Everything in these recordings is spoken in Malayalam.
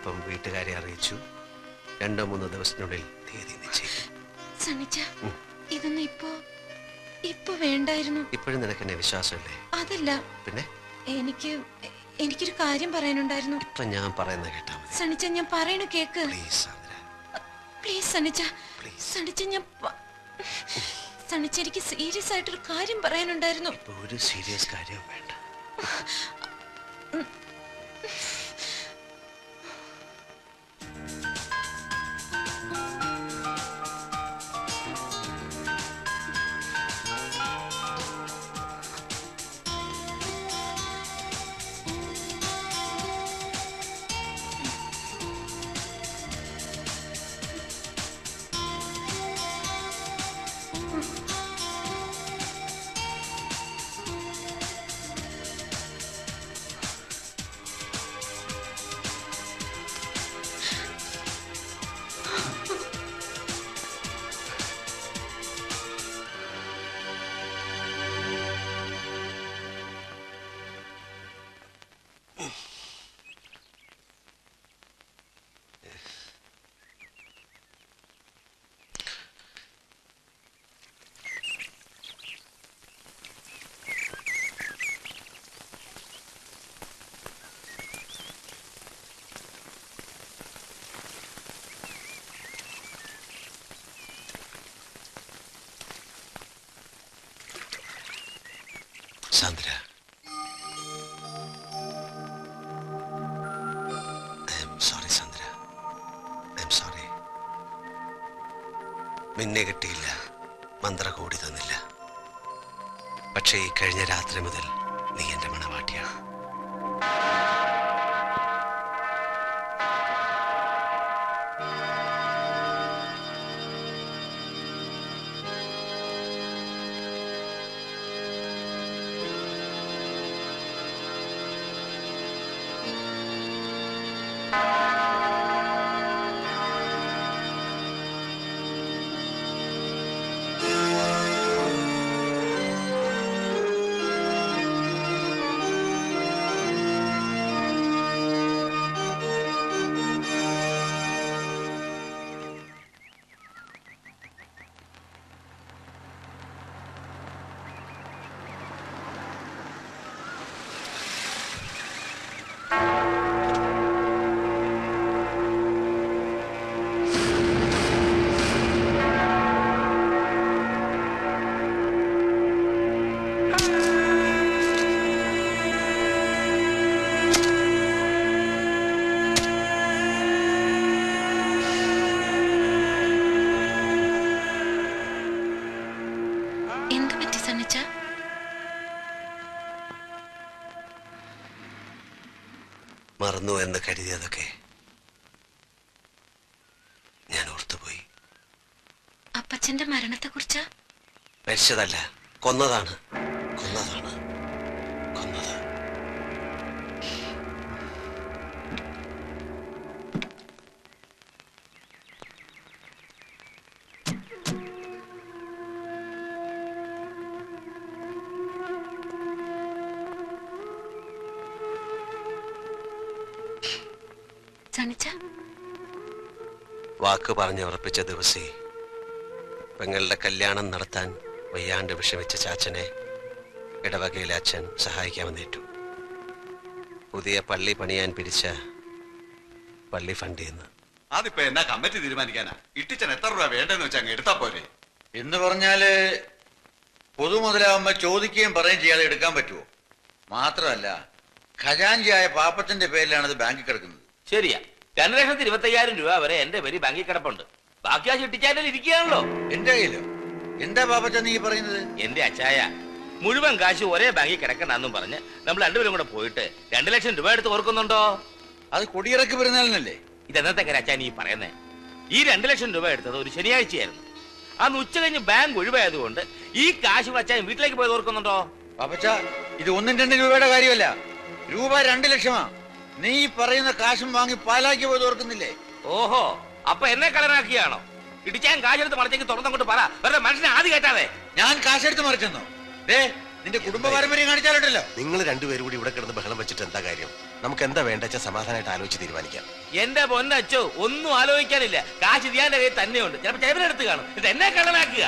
ഇപ്പം വീട്ടുകാരെ അറിയിച്ചു. 2-3 ദിവസത്തിനുള്ളിൽ തീയതി നിശ്ചയിക്കും. ഇതൊന്നും ഇപ്പൊ വേണ്ടായിരുന്നു. ഇപ്പോഴും നിനക്ക് എന്നെ വിശ്വാസമല്ലേ? അതല്ല, പിന്നെ എനിക്കൊരു കാര്യം പറയാനുണ്ടായിരുന്നു. ഇപ്പൊ ഞാൻ പറയുന്ന കേട്ടാ മതി. സണിച്ച, ഞാൻ പറയണ കേക്ക്. പ്ലീസ് സണിച്ച, സണിച്ച, എനിക്ക് സീരിയസ് ആയിട്ടൊരു കാര്യം പറയാനുണ്ടായിരുന്നു. ഇപ്പൊ ഒരു സീരിയസ് കാര്യം വേണ്ട. Sandra, sorry Sandra, sorry. നിന്നെ കിട്ടിയില്ല, മന്ത്രകോടി തന്നില്ല. പക്ഷേ ഈ കഴിഞ്ഞ രാത്രി മുതൽ നീ എന്റെ മണവാട്ടിയാണ്. മറന്നു എന്ന് കരുതിയതൊക്കെ ഞാൻ ഓർത്തുപോയി. അപ്പച്ചന്റെ മരണത്തെ കുറിച്ചാ? മരിച്ചതല്ല, കൊന്നതാണ്. കൊന്നത്. വാക്ക് പറഞ്ഞ് ഉറപ്പിച്ച ദിവസേ പെങ്ങളുടെ കല്യാണം നടത്താൻ വയ്യാണ്ട് വിഷമിച്ച ചാച്ചനെ ഇടവകയിലെ അച്ഛൻ സഹായിക്കാമെന്നേറ്റു. പുതിയ പള്ളി പണിയാൻ പിരിച്ച പള്ളി ഫണ്ട് ചെയ്യുന്നു. അതിപ്പോ എന്നാ കമ്മിറ്റി തീരുമാനിക്കാനാ? ഇട്ടിച്ചൻ എത്ര രൂപ വേണ്ടെന്ന് വെച്ചാൽ അങ്ങ് എടുത്താ പോരെ? എന്ന് പറഞ്ഞാല് പൊതുമുതലാവുമ്പോ ചോദിക്കുകയും പറയുകയും ചെയ്യാതെ എടുക്കാൻ പറ്റുമോ? മാത്രമല്ല, ഖജാൻജിയായ പാപ്പത്തിന്റെ പേരിലാണ് ഇത് ബാങ്കിൽ കിടക്കുന്നത്. ശരിയാ, 2,25,000 രൂപ വരെ എന്റെ പേര് ബാങ്കിൽ കിടപ്പുണ്ട്. ബാക്കി ആ ചിട്ടിച്ചാലിൽ ഇരിക്കുകയാണല്ലോ. എന്റെ കയ്യിലോ? എന്താ പാപ്പച്ച നീ പറയുന്നത്? എന്റെ അച്ചായ, മുഴുവൻ കാശ് ഒരേ ബാങ്കിൽ കിടക്കണമെന്നും പറഞ്ഞ് നമ്മൾ രണ്ടുപേരും കൂടെ പോയിട്ട് 2 ലക്ഷം രൂപ എടുത്ത് ഓർക്കുന്നുണ്ടോ? അത് കൊടിയിറക്കി പെരുന്നാളിനല്ലേ? ഇതെന്നത്തെ അച്ചായ നീ പറയുന്നേ? ഈ 2 ലക്ഷം രൂപ എടുത്തത് ഒരു ശനിയാഴ്ചയായിരുന്നു. അന്ന് ഉച്ച കഴിഞ്ഞ് ബാങ്ക് ഒഴിവായതുകൊണ്ട് ഈ കാശ് അച്ചായൻ വീട്ടിലേക്ക് പോയത് ഓർക്കുന്നുണ്ടോ? പാപ്പച്ച, ഇത് 1-2 രൂപയുടെ കാര്യമല്ല, രൂപ 2 ലക്ഷമാ. നീ പറയുന്ന കാശും വാങ്ങി പാലാക്കി പോയത് ഓർക്കുന്നില്ലേ? ഓഹോ, അപ്പൊ എന്നെ കളനാക്കിയാണോ? ഇടിച്ചാൻ കാശെടുത്ത് മറിച്ചേക്ക് തുറന്നങ്ങോട്ട് പറ, വെറുതെ മനുഷ്യനെ ആദ്യം കേട്ടാതെ. ഞാൻ കാശെടുത്ത് മറിച്ചെന്നോ? നിന്റെ കുടുംബ പാരമ്പര്യം കാണിച്ചാലുണ്ടല്ലോ. നിങ്ങൾ രണ്ടുപേരും കൂടി ഇവിടെ കിടന്ന് ബഹളം വെച്ചിട്ട് എന്താ കാര്യം? നമുക്ക് എന്താ വേണ്ട സമാധാനമായിട്ട് ആലോചിച്ച് തീരുമാനിക്കാം. എന്റെ പൊന്നച്ചോ, ഒന്നും ആലോചിക്കാനില്ല. കാശ് ധ്യാന്റെ കയ്യിൽ തന്നെയുണ്ട്. ചിലപ്പോ ചെവിനെടുത്ത് കാണും. ഇത് എന്നെ കള്ളനാക്കുക.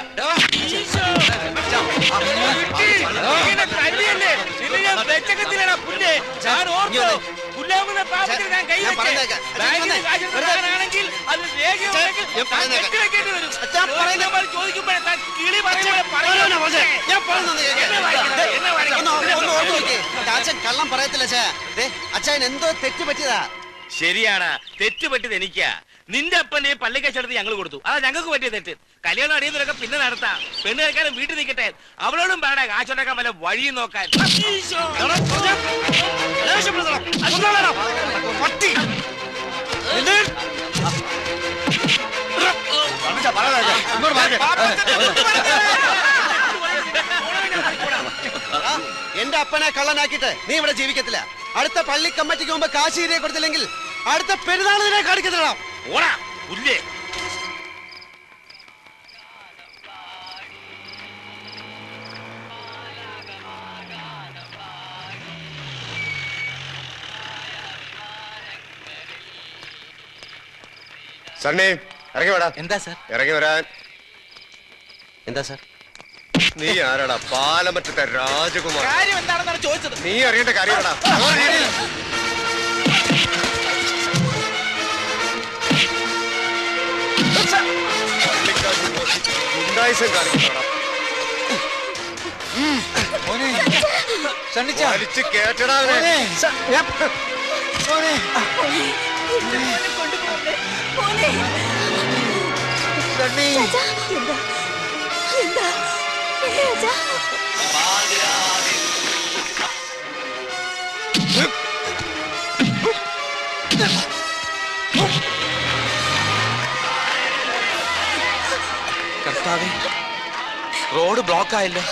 ാണെങ്കിൽ അത് ചോദിക്കുമ്പോഴേ കിളി കള്ളം പറയത്തില്ല. അച്ഛൻ എന്തോ തെറ്റ് പറ്റിയതാ. ശരിയാണ്, തെറ്റ് പറ്റിയത് എനിക്കാ. നിന്റെ അപ്പന്റെ പള്ളിക്കച്ചടത്ത് ഞങ്ങൾ കൊടുത്തു. അതാ ഞങ്ങൾക്ക് പറ്റിയ തെറ്റ്. കല്യാണം അടിയുന്നതൊക്കെ പിന്നെ നടത്താം. പെണ്ണ് കേൾക്കാനും വീട്ടിൽ നിൽക്കട്ടെ. അവളോടും പാടാ കാശുണ്ടാക്കാൻ വല്ല വഴി നോക്കാൻ. എന്റെ അപ്പനെ കള്ളനാക്കിയിട്ട് നീ ഇവിടെ ജീവിക്കത്തില്ല. അടുത്ത പള്ളി കമ്മിറ്റിക്ക് മുമ്പ് കാശീരിയെ കൊടുത്തില്ലെങ്കിൽ അടുത്ത പെരുന്നാളിനെ കാണിക്കത്തില്ല. ഓടാ പുല്ലേ. സണ്ണി ഇറങ്ങി വേടാ. എന്താ സാർ? ഇറങ്ങി വരാൻ. എന്താ സാർ? നീ ആരാടാ? പാലമറ്റത്തെ രാജകുമാർ. കാര്യം എന്താണെന്നാണ് ചോദിച്ചത്. നീ അറിയേണ്ട കാര്യമാടാ. ഗുണ്ടായിസം കാണിക്കണോടാ. വലിച്ച് കേട്ടടാ അവനെ. കർത്താവേ, റോഡ് ബ്ലോക്ക് ആയല്ലോ.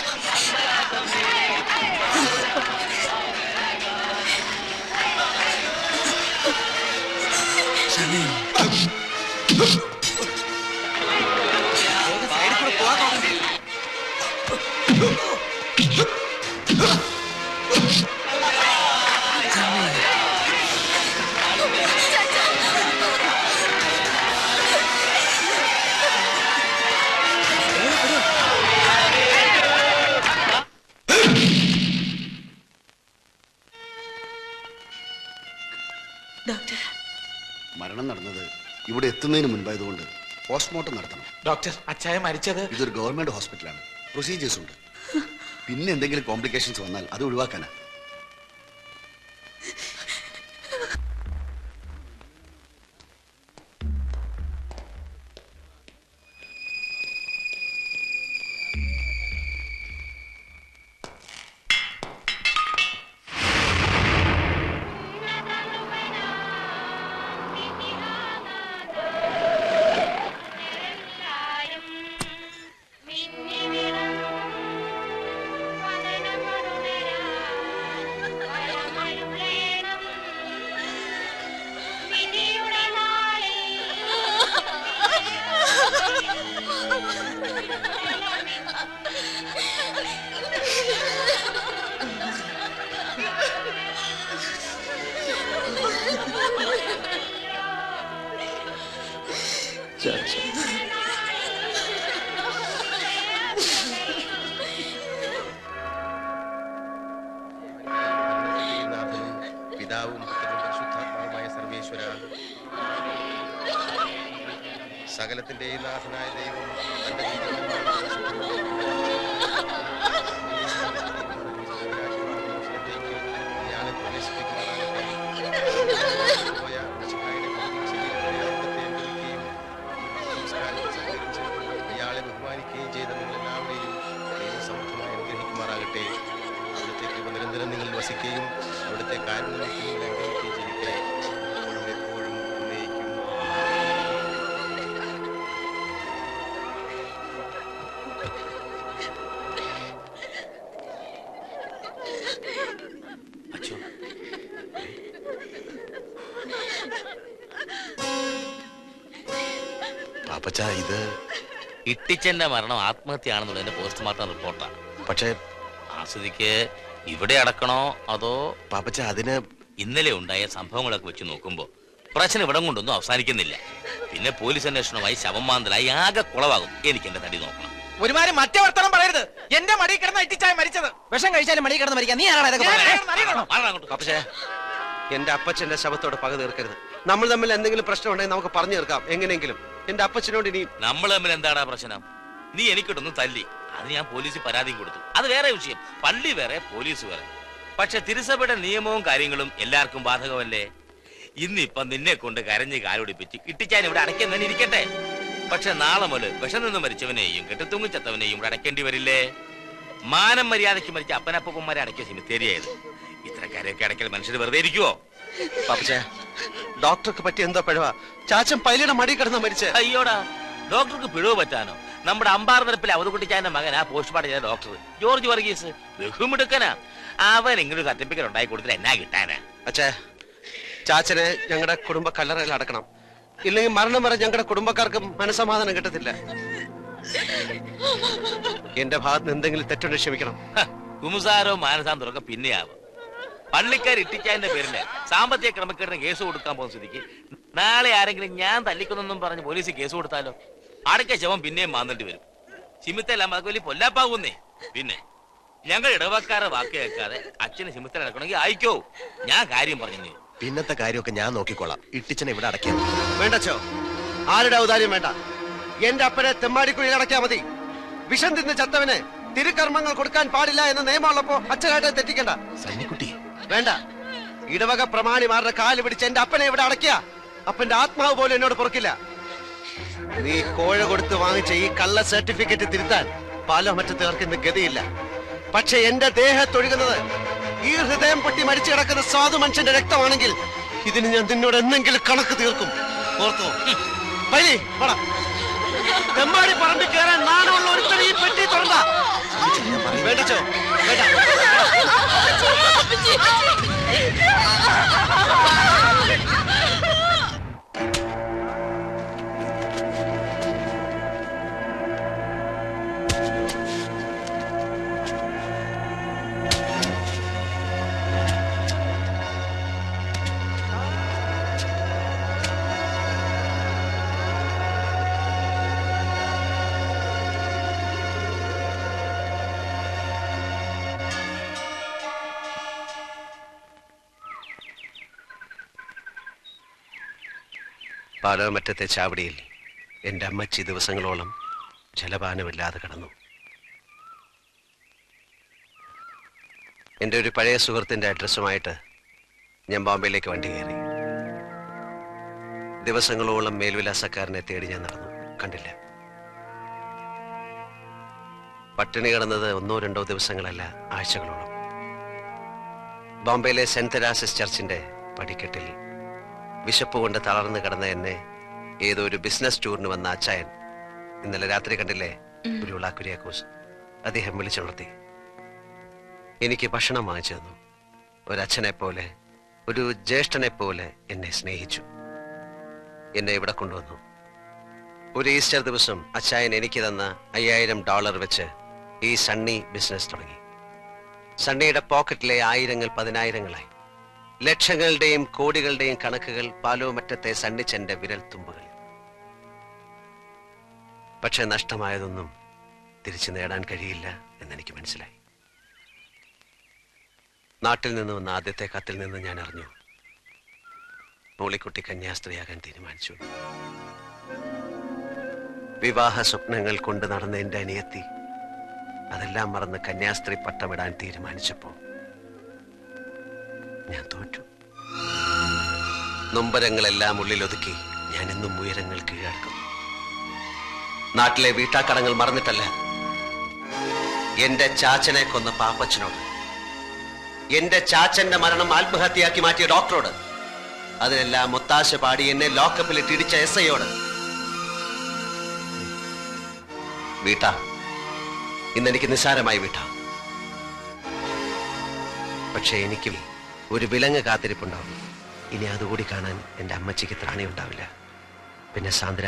മരണം നടന്നത് ഇവിടെ എത്തുന്നതിന് മുൻപായതുകൊണ്ട് പോസ്റ്റ്മോർട്ടം നടത്തണം. ഡോക്ടർ, അച്ചായ മരിച്ചത്? ഇതൊരു ഗവൺമെന്റ് ഹോസ്പിറ്റലാണ്. പ്രൊസീജിയേഴ്സ് ഉണ്ട്. പിന്നെ എന്തെങ്കിലും കോംപ്ലിക്കേഷൻസ് വന്നാൽ അത് ഒഴിവാക്കാനാ. പിതാവും പുത്രനും പരിശുദ്ധാത്മാവുമായ സർവേശ്വര, സകലത്തിന്റെയും നാഥനായ ദൈവം തന്റെ ഇയാളെ പ്രവേശിപ്പിക്കുവാനാകട്ടെ. ഇയാളെ ബഹുമാനിക്കുകയും ചെയ്ത നിങ്ങളെല്ലാവരെയും ദൈവസമർത്ഥമായി അനുഗ്രഹിക്കുമാറാകട്ടെ. അവിടുത്തെ കൃപ നിരന്തരം നിങ്ങൾ വസിക്കുകയും അവിടുത്തെ കാര്യങ്ങൾ നിങ്ങൾ അനുഗ്രഹിക്കുകയും ചെയ്യട്ടെ. എപ്പോഴും എപ്പോഴും എന്നേക്കും. അച്ഛോ, പാപ്പച്ച, ഇത് ഇട്ടിച്ചന്റെ മരണം ആത്മഹത്യയാണെന്നുള്ളതിന്റെ പോസ്റ്റ്മോർട്ടം റിപ്പോർട്ടാണ്. പക്ഷേ ആ സ്ഥിതിക്ക് ഇവിടെ അടക്കണോ അതോ? പാപ്പച്ച, അതിന് ഇന്നലെ ഉണ്ടായ സംഭവങ്ങളൊക്കെ വെച്ച് നോക്കുമ്പോ പ്രശ്നം ഇവിടം കൊണ്ടൊന്നും അവസാനിക്കുന്നില്ല. പിന്നെ പോലീസ് അന്വേഷണമായി ശവം മാന്തലായി ആകെ കുളവാകും. എനിക്ക് എന്റെ തടി നോക്കണം. ഒരുമാതിരി മറ്റേ വർത്തമാനം പറയരുത്. എന്റെ മടി കിടന്ന് ഇട്ടിച്ചായ മരിച്ചത്. വിഷം കഴിച്ചാലും മടി കിടന്ന് മരിക്കാൻ നീ പക്ഷേ എന്റെ അപ്പച്ചന്റെ ശവത്തോട് പക തീർക്കരുത്. നമ്മൾ തമ്മിൽ എന്തെങ്കിലും പ്രശ്നം ഉണ്ടെങ്കിൽ നമുക്ക് പറഞ്ഞു തീർക്കാം എങ്ങനെയെങ്കിലും. എന്റെ അപ്പച്ചനോട് ഇനി നമ്മൾ തമ്മിൽ എന്താടാ പ്രശ്നം? നീ എനിക്കിട്ടൊന്ന് തല്ലി, അത് ഞാൻ പോലീസിൽ പരാതി കൊടുത്തു. അത് വേറെ വിഷയം. പള്ളി വേറെ, പോലീസ് വേറെ. പക്ഷെ തിരുസഭയുടെ നിയമവും കാര്യങ്ങളും എല്ലാവർക്കും ബാധകമല്ലേ? ഇന്നിപ്പം നിന്നെ കൊണ്ട് കരഞ്ഞ് കാലൊടിപ്പിച്ച് ഇട്ടിച്ചാൻ ഇവിടെ അടയ്ക്കുന്നതിന് ഇരിക്കട്ടെ. പക്ഷെ നാളെ മുതൽ വിഷം നിന്ന് മരിച്ചവനെയും കെട്ടുത്തൂങ്ങി ചത്തവനെയും ഇവിടെ അടയ്ക്കേണ്ടി വരില്ലേ? മാനം മര്യാദയ്ക്ക് മരിച്ച അപ്പനപ്പന്മാരെ അടയ്ക്കിയ സിമിത്തേരിയായത്. ഇത്രക്കാരെയൊക്കെ അടയ്ക്കൽ മനുഷ്യർ വെറുതെ ഇരിക്കുവോ? പാപ്പച്ചേ, ഡോക്ടർക്ക് പറ്റി എന്താ പിഴവ? ചാച്ചൻ പൈലിയുടെ മടി കിടന്ന മരിച്ച. അയ്യോടാ, ഡോക്ടർക്ക് പിഴവ് പറ്റാനോ? നമ്മുടെ അമ്പാർ നിരപ്പിൽ അവധുകുട്ടിച്ചാന്റെ മകനാ പോസ്റ്റ്മോർട്ടം ചെയ്ത ഡോക്ടർ ജോർജ് വർഗീസ്. ബഹുമിടുക്കനാ. അവൻ ഇങ്ങനൊരു സർട്ടിഫിക്കറ്റ് ഉണ്ടായി കൊടുത്തിട്ട് എന്നാ കിട്ടാനാ? അച്ഛേ, ചാച്ചനെ ഞങ്ങളുടെ കുടുംബ കല്ലറയിൽ അടക്കണം. ഇല്ലെങ്കിൽ മരണം വരെ ഞങ്ങളുടെ കുടുംബക്കാർക്ക് മനസമാധാനം കിട്ടത്തില്ല. എന്റെ ഭാഗത്ത് നിന്ന് എന്തെങ്കിലും തെറ്റുണ്ടെങ്കിൽ ക്ഷമിക്കണം. കുമുസാരോ മാനസാന്തരമൊക്കെ പിന്നെയാവും. പള്ളിക്കാർ ഇട്ടിച്ചാന്റെ പേരില് സാമ്പത്തിക ക്രമക്കേടിന് കേസ് കൊടുക്കാൻ പോകുന്ന സ്ഥിതിക്ക് നാളെ ആരെങ്കിലും ഞാൻ തല്ലിക്കൊന്നും പറഞ്ഞ് പോലീസ് കേസ് കൊടുത്താലോ? അടയ്ക്ക ശവം പിന്നെയും മാന്തേണ്ടി വരും. സിമിത്തെല്ലാം അതൊക്കെ വലിയ പൊല്ലാപ്പാകുന്നേ. പിന്നെ ഞങ്ങൾ ഇടവക്കാരെ വാക്ക് കേൾക്കാതെ അച്ഛന് സിമിത്തൽ അടക്കണമെങ്കിൽ അയക്കോ. ഞാൻ കാര്യം പറഞ്ഞു. പിന്നത്തെ കാര്യമൊക്കെ ഞാൻ നോക്കിക്കോളാം. ഇട്ടിച്ചനെ ഇവിടെ അടയ്ക്കാം. വേണ്ടച്ചോ, ആരുടെ ഔദാര്യം വേണ്ട. എന്റെ അപ്പനെ തെമ്മാടിക്കുഴിയിൽ അടയ്ക്കാ മതി. വിഷം തിന്ന് ചത്തവന് തിരുക്കർമ്മങ്ങൾ കൊടുക്കാൻ പാടില്ല എന്ന നിയമമുള്ളപ്പോ അച്ഛനായിട്ട് തെറ്റിക്കണ്ട. സന്നിക്കുട്ടി വേണ്ട. ഇടവക പ്രമാണിമാരുടെ കാല് പിടിച്ച് എന്റെ അപ്പനെ ഇവിടെ അടയ്ക്കുക. അപ്പന്റെ ആത്മാവ് പോലും എന്നോട് പൊറുക്കില്ല. നീ കോഴ കൊടുത്ത് വാങ്ങിച്ച ഈ കള്ള സർട്ടിഫിക്കറ്റ് തിരുത്താൻ പല മറ്റത്തേർക്ക് ഇന്ന് ഗതിയില്ല. പക്ഷെ എന്റെ ദേഹത്തൊഴുകുന്നത് ഈ ഹൃദയം പൊട്ടി മരിച്ചു കിടക്കുന്ന സാധു മനുഷ്യന്റെ രക്തമാണെങ്കിൽ ഇതിന് ഞാൻ നിന്നോട് എന്തെങ്കിലും കണക്ക് തീർക്കും. ഓർത്തോ? പൈലി പോടാ. തെമ്മാടി പറമ്പിൽ കയറാൻ നാണമുള്ള ഒരുത്തൻ ഈ പെട്ടി തുറന്ന. വേണ്ടച്ചോ, വേണ്ട. പാലോമറ്റത്തെ ചാവടിയിൽ എൻ്റെ അമ്മച്ചി ദിവസങ്ങളോളം ജലപാനമില്ലാതെ കിടന്നു. എൻ്റെ ഒരു പഴയ സുഹൃത്തിൻ്റെ അഡ്രസ്സുമായിട്ട് ഞാൻ ബോംബെയിലേക്ക് വണ്ടി കയറി. ദിവസങ്ങളോളം മേൽവിലാസക്കാരനെ തേടി ഞാൻ നടന്നു, കണ്ടില്ല. പട്ടിണി കിടന്നത് 1-2 ദിവസങ്ങളല്ല, ആഴ്ചകളോളം. ബോംബെയിലെ സെന്റ് തെരാസസ് ചർച്ചിന്റെ പടിക്കെട്ടിൽ വിശപ്പ് കൊണ്ട് തളർന്നു കിടന്ന എന്നെ ഏതോ ഒരു ബിസിനസ് ടൂറിന് വന്ന അച്ചായൻ ഇന്നലെ രാത്രി കണ്ടില്ലേ, ഒരു കുര്യാക്കോസ്, അദ്ദേഹം വിളിച്ചുണർത്തി. എനിക്ക് ഭക്ഷണം വാങ്ങിച്ചു തന്നു. ഒരച്ഛനെ പോലെ, ഒരു ജ്യേഷ്ഠനെ പോലെ എന്നെ സ്നേഹിച്ചു. എന്നെ ഇവിടെ കൊണ്ടുവന്നു. ഒരു ഈസ്റ്റർ ദിവസം അച്ചായൻ എനിക്ക് തന്ന $5000 വെച്ച് ഈ സണ്ണി ബിസിനസ് തുടങ്ങി. സണ്ണിയുടെ പോക്കറ്റിലെ ആയിരങ്ങൾ 10,000-ങ്ങളായി. ലക്ഷങ്ങളുടെയും കോടികളുടെയും കണക്കുകൾ പാലോമറ്റത്തെ സണ്ണിച്ചന്റെ വിരൽ തുമ്പുകളിൽ. പക്ഷെ നഷ്ടമായതൊന്നും തിരിച്ചു നേടാൻ കഴിയില്ല എന്നെനിക്ക് മനസ്സിലായി. നാട്ടിൽ നിന്ന് വന്ന ആദ്യത്തെ കത്തിൽ നിന്ന് ഞാൻ അറിഞ്ഞു, മോളിക്കുട്ടി കന്യാസ്ത്രീയാകാൻ തീരുമാനിച്ചു. വിവാഹ സ്വപ്നങ്ങൾ കൊണ്ട് നടന്ന എന്റെ അനിയത്തി അതെല്ലാം മറന്ന് കന്യാസ്ത്രീ പട്ടമിടാൻ തീരുമാനിച്ചപ്പോ ഞാൻ തോറ്റു. നൊമ്പരങ്ങളെല്ലാം ഉള്ളിലൊതുക്കി ഞാൻ ഇന്നും ഉയരങ്ങൾ കീഴടക്കും. നാട്ടിലെ വീട്ടാക്കടങ്ങൾ മറന്നിട്ടല്ല, എന്റെ ചാച്ചനെ കൊന്ന പാപ്പച്ചനോട്, എന്റെ ചാച്ചന്റെ മരണം ആത്മഹത്യയാക്കി മാറ്റിയ ഡോക്ടറോട്, അതിനെല്ലാം ഒത്താശ പാടി എന്നെ ലോക്കപ്പിലിട്ട് ഇടിച്ച SIയോട്. വീട്ടാ, ഇന്നെനിക്ക് നിസ്സാരമായി വീട്ടാ. പക്ഷെ എനിക്കും ഒരു വിലങ്ങ് കാത്തിരിപ്പുണ്ടാവും. ഇനി അതുകൂടി കാണാൻ എൻ്റെ അമ്മച്ചിക്ക് ത്രാണിയുണ്ടാവില്ല. പിന്നെ സാന്ദ്ര,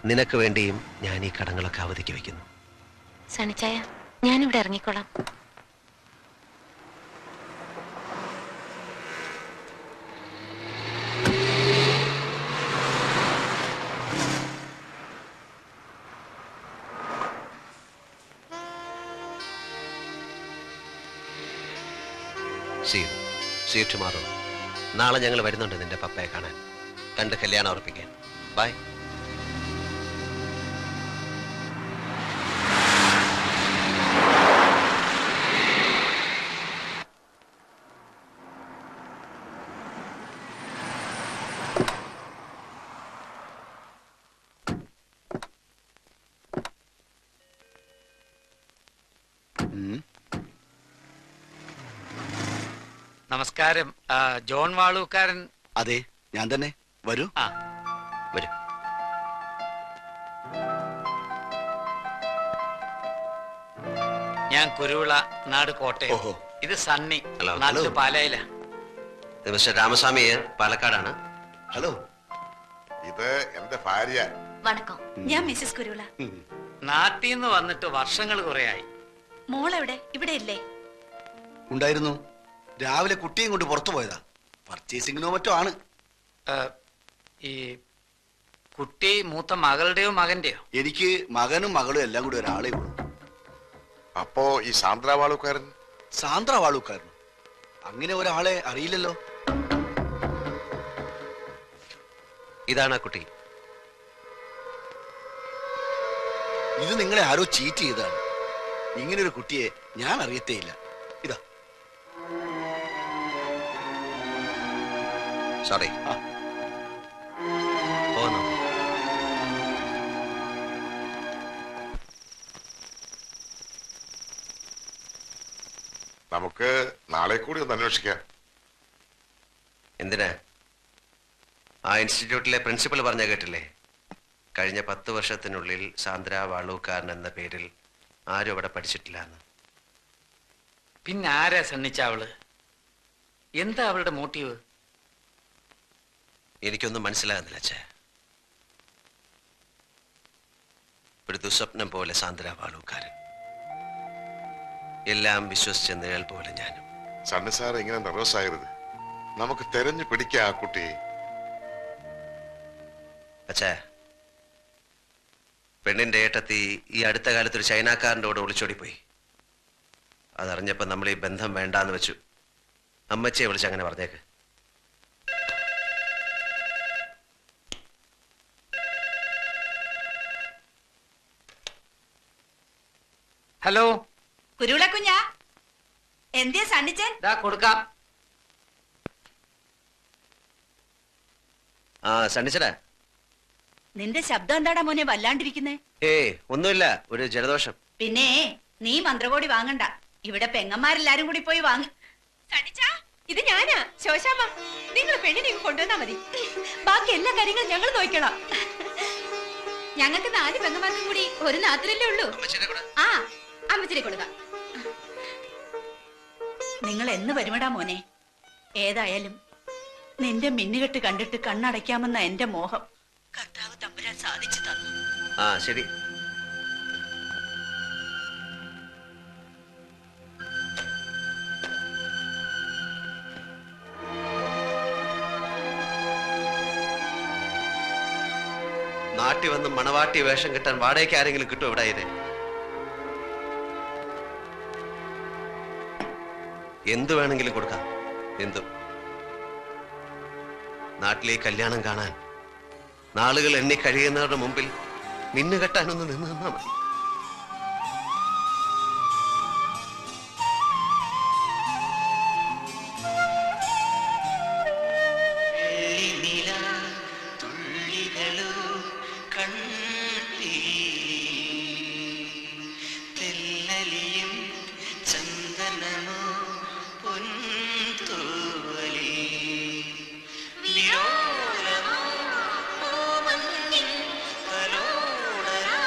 നിനക്ക് വേണ്ടിയും ഞാൻ ഈ കടങ്ങളൊക്കെ അവധിക്ക് വെക്കുന്നു. സണിച്ചായ, ഞാനിവിടെ ഇറങ്ങിക്കോളാം. See you tomorrow. നാളെ ഞങ്ങൾ വരുന്നുണ്ട് നിന്റെ പപ്പയെ കാണാൻ, കണ്ട് കല്യാണം ഉറപ്പിക്കാൻ. ബൈ. നമസ്കാരം. ജോൺ വാളൂക്കാരൻ? അതെ, ഞാൻ തന്നെ. വരൂ. വരൂ. ഞാൻ കുരുവിള, നാട് കോട്ടയം. ഇത് സണ്ണി, നാട്ടില് പാലായില. മിസ്റ്റർ രാമസ്വാമി പാലക്കാടാണ്. ഹലോ, ഇത് എന്റെ ഭാര്യ. വണക്കം, ഞാൻ മിസ്സസ് കുരുള. നാട്ടിൽ നിന്ന് വന്നിട്ട് വർഷങ്ങൾ കുറയായി. മോളെവിടെ? ഇവിടെ ഇല്ലേ? ഉണ്ടായിരുന്നു. രാവിലെ കുട്ടിയും കൊണ്ട് പുറത്തു പോയതാ, പർച്ചേസിങ്ങിനോ മറ്റോ ആണ്. ഈ കുട്ടി മൂത്ത മകളുടെയോ മകന്റെയോ? എനിക്ക് മകനും മകളും എല്ലാം കൂടി ഒരാളെ ഉള്ളൂ. അപ്പോ ഈ സാന്ദ്ര വാളൂക്കാരൻ? സാന്ദ്ര വാളൂക്കാരൻ അങ്ങനെ ഒരാളെ അറിയില്ലല്ലോ. ഇതാണ് ആ കുട്ടി. ഇത് നിങ്ങളെ ആരോ ചീറ്റ് ചെയ്താണ്. ഇങ്ങനെ ഒരു കുട്ടിയെ ഞാൻ അറിയത്തേയില്ല. ഇതാ. സോറി. പോന്നു. നമുക്ക് നാളെ കൂടി ഒന്ന് അന്വേഷിക്കാം. എന്തിനാ? ആ ഇൻസ്റ്റിറ്റ്യൂട്ടിലെ പ്രിൻസിപ്പൽ പറഞ്ഞ കേട്ടില്ലേ? കഴിഞ്ഞ 10 വർഷത്തിനുള്ളിൽ സാന്ദ്ര വാളൂക്കാരൻ എന്ന പേരിൽ ആരും അവിടെ പഠിച്ചിട്ടില്ല എന്ന്. പിന്നെ ആരാ സണ്ണിച്ച അവള്? എന്താ അവളുടെ മോട്ടീവ്? എനിക്കൊന്നും മനസ്സിലാകുന്നില്ല അച്ഛാ. ഒരു ദുസ്വപ്നം പോലെ സാന്ദ്ര വാളൂക്കാരൻ, എല്ലാം വിശ്വസിച്ച നിഴൽ പോലെ ഞാനും. സണ്ണി സാർ ഇങ്ങനെ നെർവസ് ആകരുത്. നമുക്ക് തെരഞ്ഞു പിടിക്കാം ആ കുട്ടിയെ. അച്ഛാ, പെണ്ണിന്റെ ഏട്ടത്തി ഈ അടുത്ത കാലത്ത് ഒരു ചൈനക്കാരൻ്റെ കൂടെ ഒളിച്ചോടിപ്പോയി. അതറിഞ്ഞപ്പോ നമ്മൾ ഈ ബന്ധം വേണ്ടാന്ന് വെച്ചു. അമ്മച്ചിയെ വിളിച്ച് അങ്ങനെ പറഞ്ഞേക്ക്. ഹലോ കുരുവിള കുഞ്ഞാ, എന്തിയാ സണ്ണിച്ചൻ? കൊടുക്കാം. ആ സണ്ണിച്ചടാ. നിന്റെ ശബ്ദം എന്താടാ മോനെ വല്ലാണ്ടിരിക്കുന്നേ? ഒന്നുമില്ല, ഒരു ജലദോഷം. പിന്നെ നീ മന്ത്രകോടി വാങ്ങണ്ട, ഇവിടെ പെങ്ങന്മാരെല്ലാരും കൂടി പോയി വാങ്ങി. സണ്ണിച്ചാ, ഇത് ഞാനാ ശോശാമ്മ. നിങ്ങൾ പെണ്ണിനെ കൊണ്ടുവന്നാ മതി, ബാക്കി എല്ലാ കാര്യങ്ങളും ഞങ്ങൾ നോക്കണം. ഞങ്ങൾക്ക് 4 പെങ്ങന്മാർക്കും കൂടി ഒരു നാത്തിലല്ലേ ഉള്ളൂ. ആ, അമ്മച്ചിനെ കൊടുക്കാം. നിങ്ങൾ എന്ന് വരുമടാ മോനെ? ഏതായാലും നിന്റെ മിന്നുകെട്ട് കണ്ടിട്ട് കണ്ണടയ്ക്കാമെന്ന എന്റെ മോഹം കർത്താവ് തമ്പുരാൻ സാധിച്ചു തന്നു. ആ ശരി. നാട്ടി വന്ന് മണവാട്ടി വേഷം കിട്ടാൻ വാടകയ്ക്ക് ആരെങ്കിലും കിട്ടും ഇവിടെ? ഇത് എന്തു വേണമെങ്കിലും കൊടുക്കാം, എന്തും. നാട്ടിലെ കല്യാണം കാണാൻ നാളുകൾ എണ്ണി കഴിയുന്നവരുടെ മുമ്പിൽ മിന്നുകെട്ടാനൊന്ന് നിന്ന് നിന്നാ മതി. വിരോലമോ പൂമഞ്ഞിൻ തലോടരാ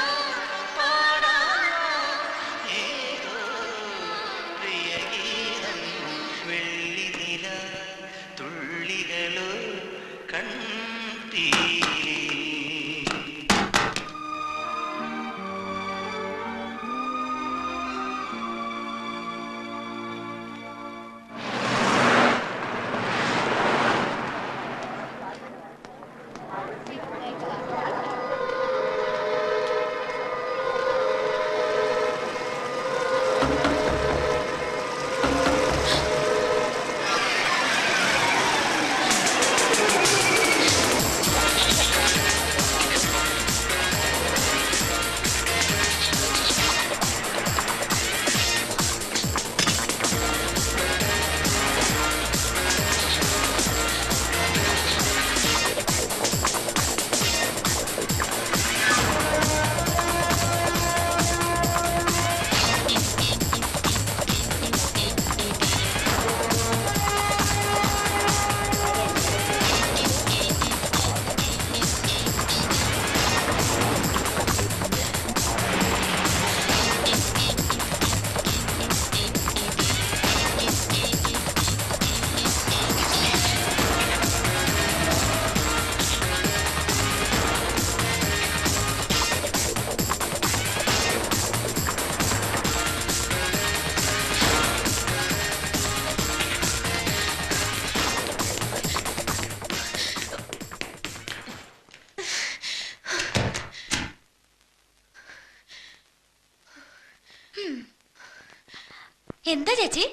എന്താ ചേച്ചി?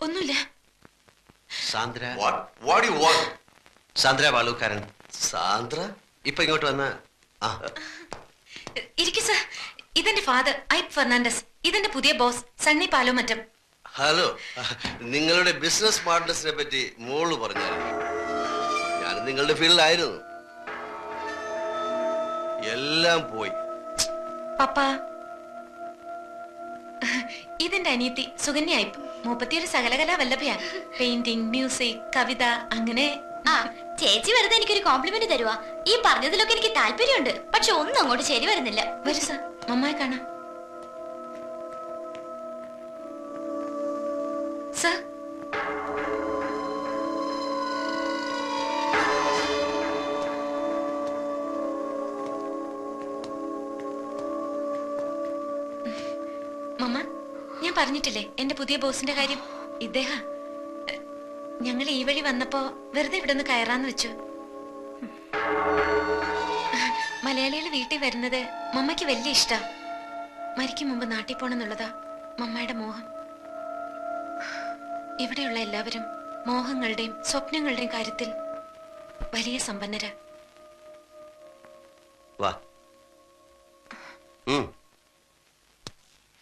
ഒന്നുമില്ല. Sandra What do you want? Sandra Valookkaran. Sandra ഇപ്പൊ ഇങ്ങോട്ട് വന്ന ഇരിക്കു സർ. ഇതെന്റെ ഫാദർ ഐപ്പ് ഫെർണാണ്ടസ്. ഇതെന്റെ പുതിയ ബോസ് സണ്ണി പാലോമറ്റം. ഹലോ. നിങ്ങളുടെ ബിസിനസ് പാർട്ട്നേഴ്സിനെ പറ്റി മോള് പറഞ്ഞായിരുന്നു. ഞാൻ നിങ്ങളുടെ ഫീൽഡിലായിരുന്നു. എല്ലാം പോയി. പപ്പ, ഇതെന്റെ അനിയത്തി സുകന്യ ഐപ്പ്. 31 സകലകലാ വല്ലഭയാ. പെയിന്റിംഗ്, മ്യൂസിക്, കവിത, അങ്ങനെ. ചേച്ചി വെറുതെ എനിക്കൊരു കോംപ്ലിമെന്റ് തരുവാ. ഈ പറഞ്ഞതിലൊക്കെ എനിക്ക് താല്പര്യമുണ്ട്, പക്ഷെ ഒന്നും അങ്ങോട്ട് ശരി വരുന്നില്ല. വരൂ സർ, മമ്മായി കാണാം. സർ, മമ്മ, ഞാൻ പറഞ്ഞിട്ടില്ലേ എന്റെ പുതിയ ബോസിന്റെ കാര്യം? ഇദ്ദേഹം. ഞങ്ങൾ ഈ വഴി വന്നപ്പോ വെറുതെ ഇവിടെ ഒന്ന് കയറാന്ന് വെച്ചു. മലയാളികൾ വീട്ടിൽ വരുന്നത് മമ്മയ്ക്ക് വലിയ ഇഷ്ടാ. മരിക്കും മുമ്പ് നാട്ടിൽ പോണെന്നുള്ളതാ മമ്മയുടെ മോഹം. ഇവിടെയുള്ള എല്ലാവരും മോഹങ്ങളുടെയും സ്വപ്നങ്ങളുടെയും കാര്യത്തിൽ വലിയ സമ്പന്നരാ. വാ.